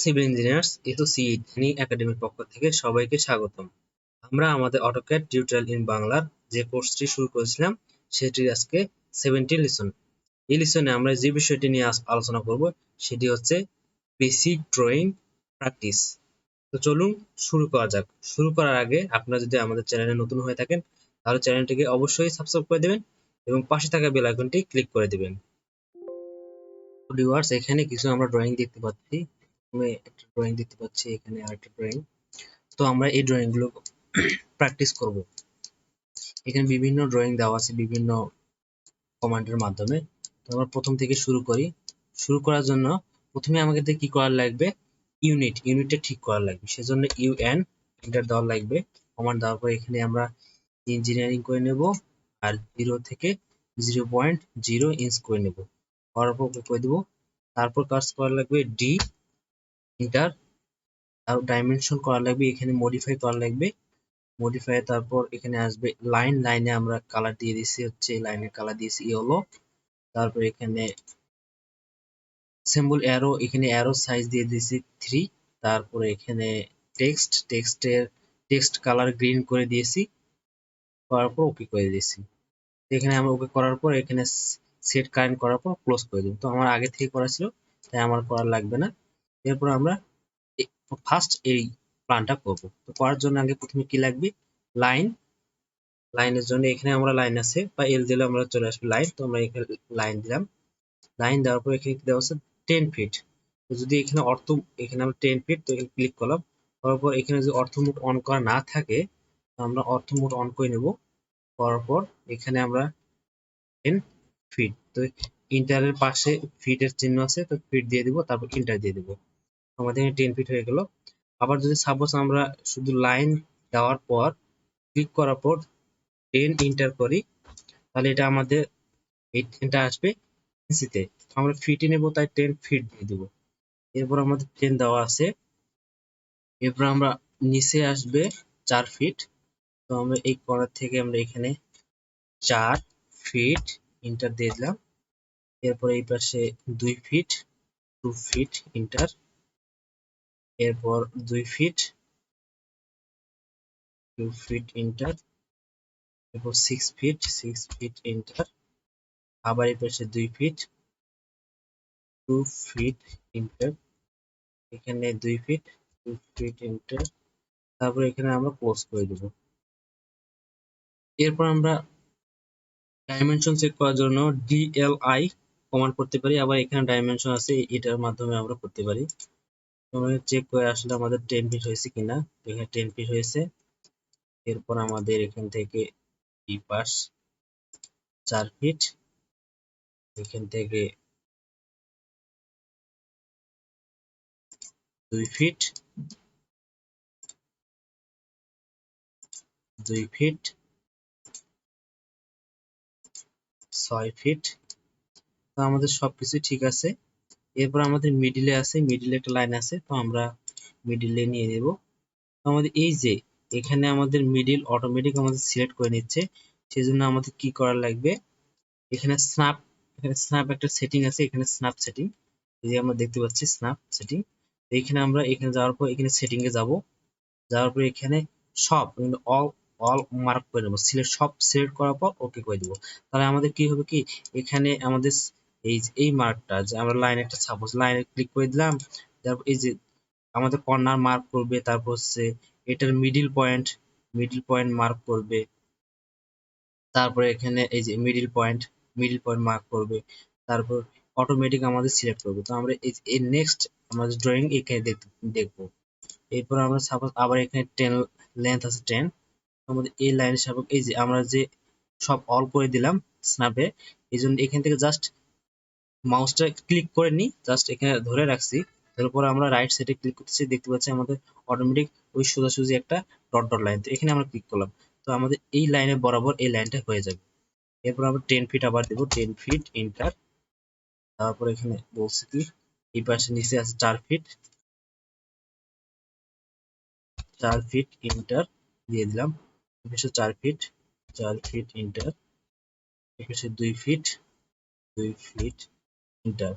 Civil engineers associate একাডেমির পক্ষ থেকে সবাইকে স্বাগতম। আমরা আমাদের অটোক্যাড টিউটোরিয়াল ইন বাংলার যে কোর্সটি শুরু করেছিলাম সেটির আজকে 17 লেসন। এই লেসনে আমরা যে বিষয়টি নিয়ে আলোচনা করব সেটি হচ্ছে বেসিক ড্রয়িং প্র্যাকটিস। তো চলুন শুরু করা যাক। শুরু করার আগে আপনারা যদি আমাদের চ্যানেলে নতুন হয়ে থাকেন তাহলে চ্যানেলটিকে অবশ্যই সাবস্ক্রাইব করে দেবেন এবং পাশে থাকা বেল আইকনটি ক্লিক করে দেবেন। ভিউয়ার্স, এখানে কিছু আমরা ড্রয়িং দেখতে পাচ্ছি। একটা ড্রয়িং দেখতে পাচ্ছি, এখানে আরেকটা ড্রয়িং। তো আমরা এই ড্রয়িং গুলো প্র্যাকটিস করব। এখানে বিভিন্ন ড্রয়িং দেওয়া আছে বিভিন্ন কমান্ডের মাধ্যমে। তো আমরা প্রথম থেকে শুরু করি। শুরু করার জন্য প্রথমে আমাদের কি করা লাগবে, ইউনিটটা ঠিক করা লাগবে। সেজন্য ইউএন এন্টার দেওয়া লাগবে। কমান্ড দেওয়ার পর এখানে আমরা ইঞ্জিনিয়ারিং করে নেব আর 0 থেকে 0.0 ইঞ্চ করে নেব। করার পর করে দেব। তারপর কাজ করা লাগবে ডি এন্টার, আর ডাইমেনশন করা লাগবে, এখানে মডিফাই করা লাগবে। মডিফাই তারপর এখানে আসবে লাইনে আমরা কালার দিয়ে দিয়েছি, হচ্ছে লাইনের কালার দিয়েছি ইয়েলো। তারপর এখানে সিম্বল অ্যারো, এখানে অ্যারো সাইজ দিয়ে দিয়েছি 3। তারপরে এখানে টেক্সট কালার গ্রিন করে দিয়েছি। করার পর ওকে করে দিয়েছি। এখানে আমরা ওকে করার পর এখানে সেট কারেন্ট করার পর ক্লোজ করে দেব। তো আমার আগে থেকে করা ছিল তাই আমার করার লাগবে না। এরপর আমরা ফার্স্ট এই প্ল্যানটা করব। তো করার জন্য আগে প্রথমে কি লাগবে, লাইনের জন্য এখানে আমরা লাইন আছে বা এল দিলে আমরা চলে আসবে লাইন। তো আমরা এখানে লাইন দিলাম। লাইন দেওয়ার পর এখানে দেওয়া আছে 10 ফিট। তো যদি এখানে এখানে আমরা 10 ফিট, তো এখানে ক্লিক করলাম। করার পর এখানে যদি অর্থ মোড অন করা না থাকে তো আমরা অর্থ মোড অন করে নেব। করার পর এখানে আমরা 10 ফিট, তো ইন্টারের পাশে ফিটের চিহ্ন আছে, তো ফিট দিয়ে দিব, তারপর ইন্টার দিয়ে দিব। আমাদের 10 ফিট হয়ে গেল। আবার যদি সাপোজ আমরা শুধু লাইন দেওয়ার পর ক্লিক করার পর 10 ইন্টার করি তাহলে এটা আমাদের এটা আসবে ইঞ্চিতে। আমরা ফিটে নেব তাই 10 ফিট দিয়ে দেব। এরপর আমাদের 10 দেওয়া আছে। এরপর আমরা নিচে আসবে 4 ফিট। তো আমরা এই কর্নার থেকে আমরা এখানে 4 ফিট ইন্টার দিয়ে দিলাম। এরপর এই পাশে 2 ফিট, 2 ফিট ইন্টার। এরপর 2 ফিট, 2 ফিট ইন্টার। এরপর 6 ফিট, 6 ফিট ইন্টার। আবার এই পাশে 2 ফিট, 2 ফিট ইন্টার। এখানে 2 ফিট, 2 ফিট ইন্টার। তারপর এখানে আমরা ক্লোজ করে দেব। এরপর আমরা ডাইমেনশন চেক করার জন্য DLI কমান্ড করতে পারি। আবার এখানে ডাইমেনশন আছে, এটার মাধ্যমে আমরা করতে পারি। আমরা চেক করে আসলে আমাদের 10 ফিট হয়েছে কিনা। এখানে 10 ফিট হয়েছে। এরপর আমাদের এখান থেকে এই পাশ 4 ফিট, এখান থেকে 2 ফিট, 2 ফিট, 6 ফিট। তো আমাদের সবকিছু ঠিক আছে। এরপর আমাদের মিডিলে আছে, মিডিলে একটা লাইন আছে, তো আমরা মিডিলে নিয়ে নেব। তো আমাদের এই যে এখানে আমাদের মিডিল অটোমেটিক আমাদের সিলেক্ট করে নিচ্ছে। সেজন্য আমাদের কি করা লাগবে, এখানে স্ন্যাপ একটা সেটিং আছে, এখানে স্ন্যাপ সেটিং, এই যে আমরা দেখতে পাচ্ছি স্ন্যাপ সেটিং। এখানে আমরা এখানে যাওয়ার পর এখানে সেটিং এ যাব। যাওয়ার পর এখানে সব অল মার্ক করে নেব। সব সিলেক্ট করার পর ওকে করে দেব। তাহলে আমাদের কি হবে, কি এখানে আমাদের এই মার্কটা যে আমরা লাইন একটা সাপোজ লাইনে ক্লিক করে দিলাম। তারপর এই যে আমাদের কর্নার মার্ক করবে, তারপর হচ্ছে এটার মিডিল পয়েন্ট মার্ক করবে। তারপরে এখানে এই যে মিডিল পয়েন্ট মার্ক করবে। তারপর অটোমেটিক আমাদের সিলেক্ট করবে। তো আমরা এই নেক্সট আমাদের ড্রয়িং এখানে দেখবো। এরপর আমরা সাপোজ আবার এখানে 10 লেন্থ আছে 10। আমাদের এই লাইনের সাপোজ এই যে আমরা যে সব অল করে দিলাম স্ন্যাপে, এই জন্য এখান থেকে জাস্ট মাউসটা ক্লিক করে নিই, জাস্ট এখানে ধরে রাখছি। তারপর আমরা রাইট সাইডে ক্লিক করতেছি, দেখতে পাচ্ছি আমাদের অটোমেটিক ওই সোজাসুজি একটা ডট ডট লাইন। তো এখানে আমরা ক্লিক করলাম, তো আমাদের এই লাইনে বরাবর এই লাইনটা হয়ে যাবে। এরপর আমরা 10 ফিট আবার দেব, 10 ফিট ইন্টার। তারপর এখানে বলছি কি এই পাশে নিচে আছে 4 ফিট, 4 ফিট ইন্টার দিয়ে দিলাম। এপাশে 4 ফিট, 4 ফিট ইন্টার। এপাশে 2 ফিট, 2 ফিট ইন্টার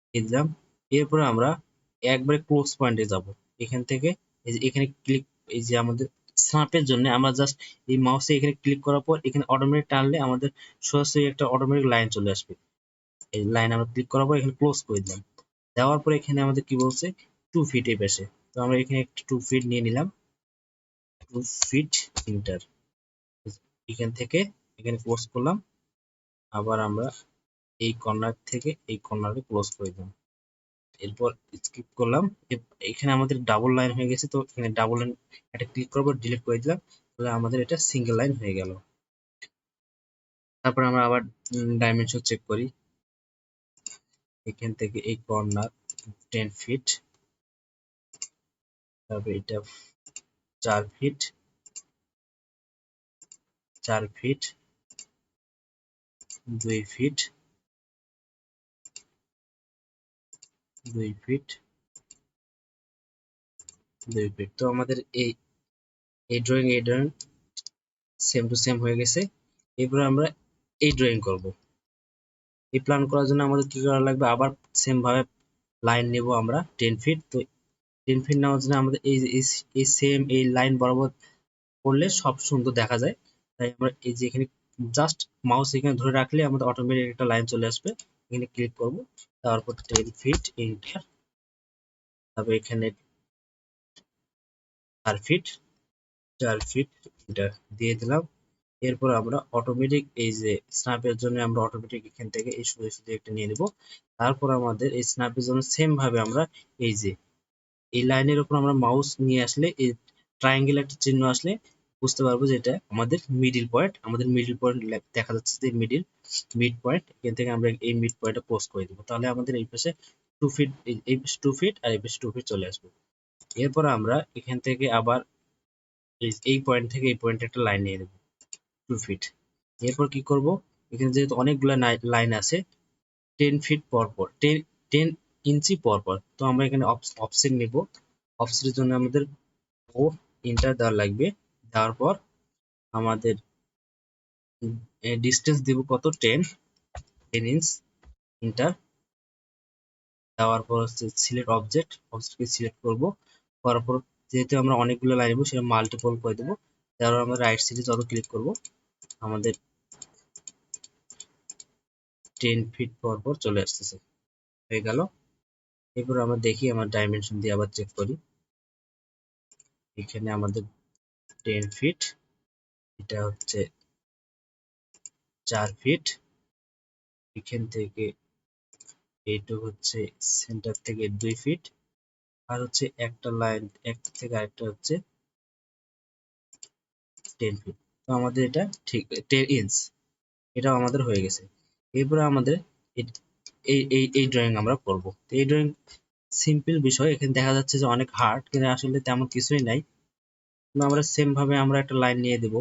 দিয়ে দিলাম। এরপর আমরা একবারে ক্লোজ পয়েন্টে যাব। এখান থেকে এই যে এখানে ক্লিক, এই যে আমাদের স্ন্যাপের জন্য আমরা জাস্ট এই মাউসে এখানে ক্লিক করার পর এখানে অটোমেটিক টানলে আমাদের সরাসরি একটা অটোমেটিক লাইন চলে আসবে। এই লাইন আমরা ক্লিক করার পর এখানে ক্লোজ করে দিলাম। দেওয়ার পর এখানে আমাদের কি বলছে 2 ফিট এই পাশে, তো আমরা এখানে একটা 2 ফিট নিয়ে নিলাম। 2 ফিট ইন্টার, এখান থেকে এখানে ক্লোজ করলাম। আবার আমরা এই কর্নার থেকে এই কর্নারে ক্লোজ করে দিলাম। এরপর স্কিপ করলাম। এখানে আমাদের ডাবল লাইন হয়ে গেছে, তো এখানে ডাবল লাইন এটা ক্লিক করবো, ডিলিট করে দিলাম, তাহলে আমাদের এটা সিঙ্গেল লাইন হয়ে গেল। তারপর আমরা আবার ডাইমেনশন চেক করি। এখান থেকে এই কর্নার 10 ফিট, তারপর এটা 4 feet, 4 feet, 2 feet, 2 feet, 2 feet. তো আমাদের এই ড্রয়িং সেম টু সেম হয়ে গেছে। এরপর আমরা এই ড্রয়িং করব। এই প্ল্যান করার জন্য আমাদের কি করা লাগবে, আবার সেম ভাবে লাইন নেব আমরা 10 ফিট। তো 10 ফিট নেওয়ার জন্য আমাদের এই সেম এই লাইন বরাবর করলে সব সুন্দর দেখা যায়। তাই আমরা এই যে এখানে জাস্ট মাউস এখানে ধরে রাখলে আমাদের অটোমেটিক একটা লাইন চলে আসবে। এখানে ক্লিক করব, তারপর 10 ফিট এন্টার, তারপর এখানে 4 ফিট, 4 ফিট এন্টার দিয়ে দিলাম। এরপর আমরা অটোমেটিক এই যে স্ন্যাপের জন্য আমরা অটোমেটিক এখান থেকে এই সোজা সোজা একটা নিয়ে নেব। তারপর আমাদের এই স্ন্যাপের জন্য সেম ভাবে আমরা এই যে এই লাইনের উপর আমরা মাউস নিয়ে আসলে এই ট্রায়াঙ্গেল একটা চিহ্ন আসলে বুঝতে পারবো যে এটা আমাদের মিডিল পয়েন্ট। আমাদের মিডিল পয়েন্ট দেখা যাচ্ছে যে মিড পয়েন্ট। এখান থেকে আমরা এই মিড পয়েন্টে পোস্ট করে দেবো, তাহলে আমাদের এই পাশে 2 ফিট, এই পাশে 2 ফিট আর এই পাশে 2 ফিট চলে আসবে। এরপর আমরা এখান থেকে আবার এই পয়েন্ট থেকে এই পয়েন্টে একটা লাইন নিয়ে নেব 2 ফিট। এরপর কি করব, এখানে যেহেতু অনেকগুলো লাইন আছে 10 ফিট পর পর, 10 ইঞ্চি পর পর, তো আমরা এখানে অফসেট নেব। অফসেটের জন্য আমাদের ও ইন্টার দেওয়া লাগবে। দেওয়ার পর আমাদের ডিস্টেন্স দেব কত, 10 ইঞ্চ ইন্টার। দেওয়ার পর হচ্ছে সিলেক্ট অবজেক্টকে সিলেক্ট করব। করার পর যেহেতু আমরা অনেকগুলো লাইন নেব সেটা মাল্টিপল করে দেবো। তারপর আমরা রাইট সাইডে যত ক্লিক করব আমাদের 10 ফিট পর পর চলে আসতেছে, হয়ে গেল। এরপর আমরা দেখি আমার ডাইমেনশন দিয়ে আবার চেক করি। এখানে আমাদের 10 ফিট, এটা হচ্ছে 4 ফিট, এখান থেকে এইটুক হচ্ছে সেন্টার থেকে 2 ফিট, আর হচ্ছে একটা লাইন একটা থেকে আরেকটা হচ্ছে 10 ফিট। তো আমাদের এটা ঠিক 10 ইঞ্চ, এটাও আমাদের হয়ে গেছে। এরপরে আমাদের এই ড্রয়িং আমরা করব। তো এই ড্রয়িং সিম্পল বিষয়, এখানে দেখা যাচ্ছে যে অনেক হার্ড, কিন্তু আসলে তেমন কিছুই নাই। আমরা সেম ভাবে আমরা একটা লাইন নিয়ে দেব,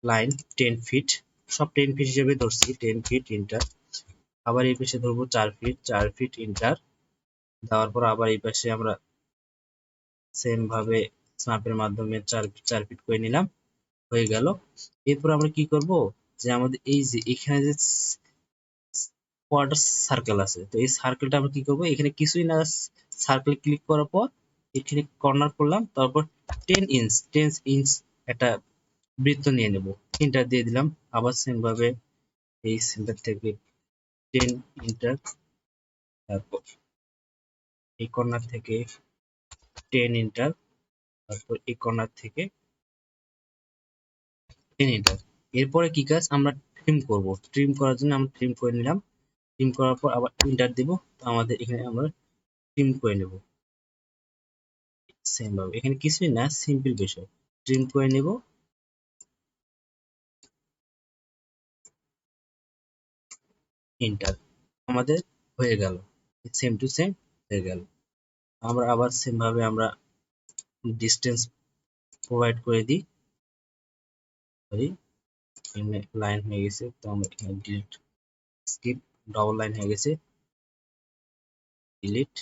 লাইন 10 ফিট, সব 10 ফিট হিসেবে ধরছি, 10 ফিট ইন্টার। আবার এই পাশে ধরবো 4 ফিট, 4 ফিট ইন্টার। দেওয়ার পর আবার এই পাশে আমরা সেম ভাবে স্ন্যাপের মাধ্যমে 4 ফিট করে নিলাম, হয়ে গেল। এরপর আমরা কি করব, যে আমাদের এই যে এখানে যে কোয়ার্টার সার্কেল আছে, তো এই সার্কেলটা আমরা কি করব, এখানে কিছুই না, সার্কেল ক্লিক করার পর এখানে কর্নার করলাম, তারপর 10 ইঞ্চ একটা বৃত্ত নিয়ে নেব, এন্টার দিয়ে দিলাম। আবার সেম ভাবে এই সেন্টার থেকে 10 ইন্টার, তারপর এই কর্নার থেকে 10 ইন্টার, তারপর এই কর্নার থেকে 10 ইন্টার। এরপরে কি কাজ, আমরা ট্রিম করব। ট্রিম করার জন্য আমরা ট্রিম করে নিলাম। ট্রিম করার পর আবার ইন্টার দিব, তো আমাদের এখানে আমরা ট্রিম করে নেব সেম ভাবে। এখানে কিছুই না, সিম্পল বিষয়, ট্রিম করে নেব, ইন্টার, আমাদের হয়ে গেল, সেম টু সেম হয়ে গেল। আমরা আবার সেম ভাবে আমরা ডিস্টেন্স প্রোভাইড করে দিই, সরি এখানে লাইন হয়ে গেছে, তো আমরা এখানে ডিলিট, স্কিপ, ডবল লাইন হয়ে গেছে, ডিলিট,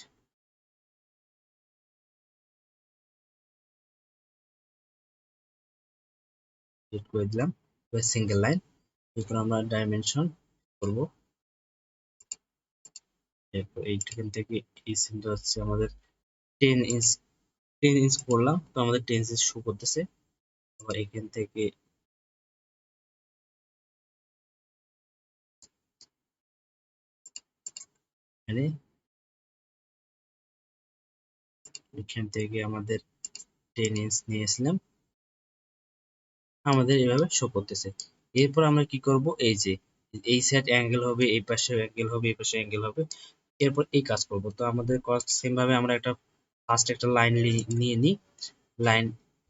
ডিলিট করে দিলাম, সিঙ্গেল লাইন। এরপর আমরা ডাইমেনশন করব, এরপর এইখান থেকে এই সিনটা হচ্ছে আমাদের 10 ইঞ্চ 10 ইঞ্চ করলাম, তো আমাদের 10 ইঞ্চ শো করতেছে। আবার এখান থেকে এখান থেকে আমাদের 10 ইঞ্চ নিয়েছিলাম, আমাদের এভাবে শো করতেছে। এরপর আমরা কি করব, এই যে এই সাইড অ্যাঙ্গেল হবে, এই পাশে অ্যাঙ্গেল হবে, এই পাশে অ্যাঙ্গেল হবে, এরপর এই কাজ করব। তো আমাদের সেম ভাবে আমরা ফার্স্ট একটা লাইন নিয়ে নিই, লাইন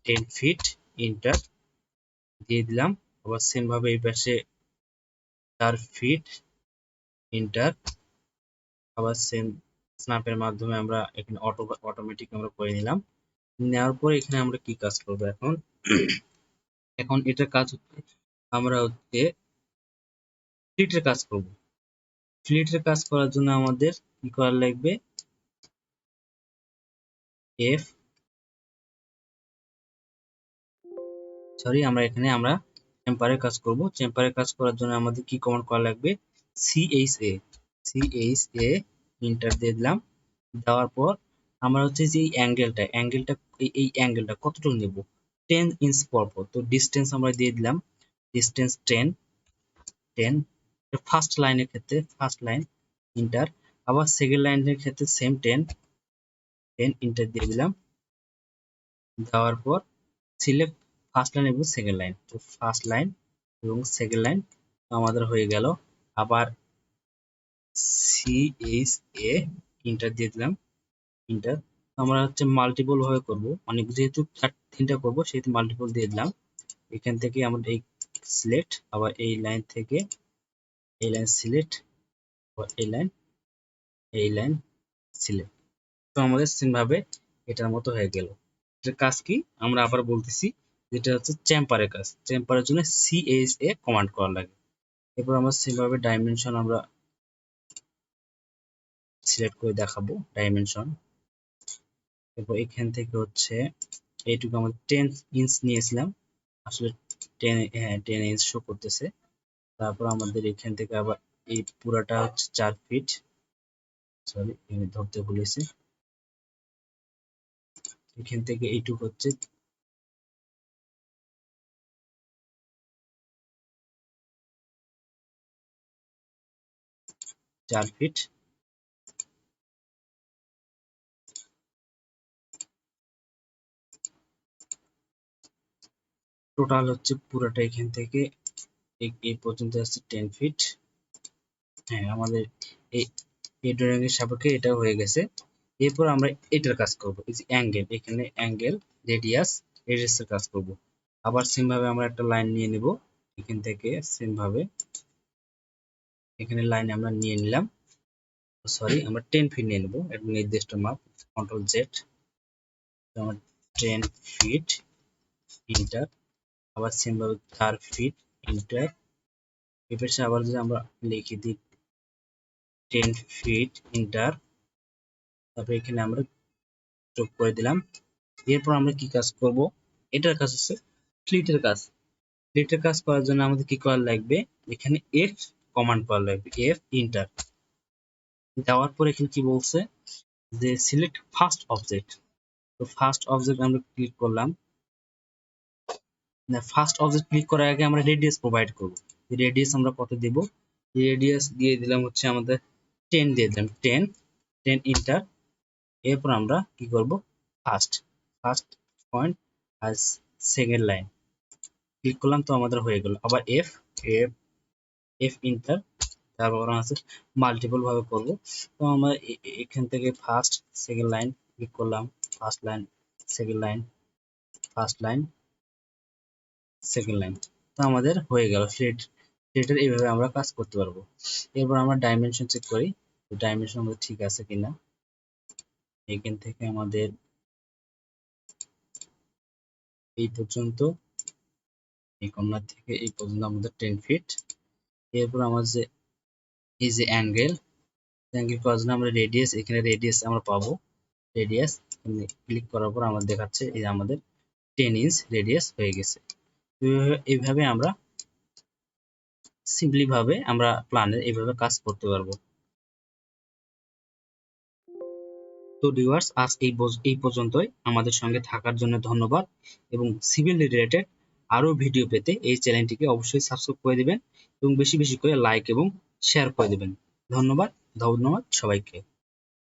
10 ফিট ইন্টার দিয়ে দিলাম। আবার সেম ভাবে এই পাশে 4 ফিট ইন্টার, আবার সেম স্ন্যাপের মাধ্যমে আমরা এখানে অটোমেটিক আমরা করে নিলাম। নেওয়ার পর এখানে আমরা কি কাজ করব এখন, এখন এটা কাজ হচ্ছে আমরা হচ্ছে ফ্লিটের কাজ করব। ফ্লিটের কাজ করার জন্য আমাদের কি করা লাগবে, এফ আমরা এখানে চেম্বারের কাজ করব। চেম্বারের কাজ করার জন্য আমাদের কি কমান্ড করা লাগবে, CHA ইন্টার দিয়ে দিলাম। দেওয়ার পর আমরা হচ্ছে যে এই অ্যাঙ্গেলটা কতটুকু নেব, 10 ইঞ্চ পর পর। তো ডিস্টেন্স আমরা দিয়ে দিলাম, ডিস্টেন্স 10 ফার্স্ট লাইনের ক্ষেত্রে ফার্স্ট লাইন ইন্টার, আবার সেকেন্ড লাইনের ক্ষেত্রে সেম 10 ইন্টার দিয়ে দিলাম। দেওয়ার পর সিলেক্ট ফার্স্ট লাইন এবং সেকেন্ড লাইন, তো ফার্স্ট লাইন এবং সেকেন্ড লাইন আমাদের হয়ে গেল। আবার CHA ইন্টার দিয়ে দিলাম, ইন্টার। আমরা হচ্ছে মাল্টিপল ভাবে করব, মানে যেহেতু 3টা করব সেহেতু মাল্টিপল দিয়ে দিলাম। এখান থেকে আমরা এই সিলেক্ট, আবার এই লাইন থেকে এই লাইন সিলেক্ট, আবার এই লাইন সিলেক্ট। তো আমাদের সেম ভাবে এটার মতো হয়ে গেল। এটার কাজ কি আমরা আবার বলতেছি, যেটা হচ্ছে চেম্বারের কাজ। চেম্বারের জন্য CHA কমান্ড করা লাগে। এরপর আমরা সেম ভাবে ডাইমেনশন আমরা সিলেক্ট করে দেখাবো, ডাইমেনশন। এরপর এখান থেকে হচ্ছে এইটুকু আমরা 10 ইঞ্চ নিয়েছিলাম, আসলে 10 ইঞ্চ শো করতেছে। তারপর আমাদের এখান থেকে আবার এই পুরাটা হচ্ছে 4 ফিট, সরি আমি ধরতে ভুলেছি। এখান থেকে এইটুকু হচ্ছে 4 ফিট। টোটাল হচ্ছে পুরাটা এখান থেকে এই পর্যন্ত আছে 10 ফিট। হ্যাঁ, আমাদের এই এই ড্রয়িং এর সাপেক্ষে এটা হয়ে গেছে। এরপর আমরা এটার কাজ করব, এই যে অ্যাঙ্গেল, এখানে অ্যাঙ্গেল রেডিয়াসের কাজ করব। আবার সেম ভাবে আমরা একটা লাইন নিয়ে নেব, এখান থেকে সেম ভাবে এখানে লাইন আমরা নিয়ে নিলাম, সরি আমরা 10 ফিট নিয়ে নেব, একটা নির্দিষ্ট মাপ, কন্ট্রোল জেড। আমরা 10 ফিট ইন্টার, আবার সেম ভাবে 4 ফিট ইন্টার। এই পাশে আবার যদি আমরা লিখে দিই 10 ফিট ইন্টার, তারপর এখানে আমরা যোগ করে দিলাম। এরপর আমরা কি কাজ করব, এটার কাজ হচ্ছে ফ্লিটের কাজ। ফ্লিটের কাজ করার জন্য আমাদের কি করা লাগবে, এখানে এফ কমান্ড করা লাগবে, এফ ইন্টার দেওয়ার পর এখানে কি বলছে যে সিলেক্ট ফার্স্ট অবজেক্ট। তো ফার্স্ট অবজেক্ট আমরা ক্লিক করলাম। না, ফার্স্ট অবজেক্ট ক্লিক করার আগে আমরা রেডিয়াস প্রোভাইড করব। রেডিয়াস আমরা কত দেব, রেডিয়াস দিয়ে দিলাম হচ্ছে আমাদের 10 দিয়ে দিলাম, 10 ইন্টার। এরপর আমরা কি করব, ফার্স্ট ফার্স্ট পয়েন্ট আর সেকেন্ড লাইন ক্লিক করলাম, তো আমাদের হয়ে গেল। আবার এফ এফ এফ ইন্টার, তারপর আছে মাল্টিপল ভাবে করব। তো আমরা এখান থেকে ফার্স্ট সেকেন্ড লাইন ক্লিক করলাম, first line second line first line second line, তো আমাদের হয়ে গেল ফ্লিটের। এইভাবে আমরা কাজ করতে পারবো। এরপর আমরা ডাইমেনশন চেক করি, ডাইমেনশন আমাদের ঠিক আছে কিনা। এখান থেকে আমাদের এই পর্যন্ত, এই কর্নার থেকে এই পর্যন্ত আমাদের 10 ফিট। এরপর আমার যে এই যে অ্যাঙ্গেল করার জন্য আমরা রেডিয়াস, এখানে রেডিয়াস আমরা পাবো, রেডিয়াস ক্লিক করার পর আমাদের দেখাচ্ছে এই আমাদের 10 ইঞ্চ রেডিয়াস হয়ে গেছে। এইভাবে আমরা সিম্পলি ভাবে আমরা প্ল্যানের এইভাবে কাজ করতে পারবো। তো ভিউয়ার্স, আজ এই পর্যন্তই। আমাদের সঙ্গে থাকার জন্য ধন্যবাদ এবং সিভিল রিলেটেড আরো ভিডিও পেতে এই চ্যানেলটিকে অবশ্যই সাবস্ক্রাইব করে দিবেন এবং বেশি বেশি করে লাইক এবং শেয়ার করে দিবেন। ধন্যবাদ সবাইকে।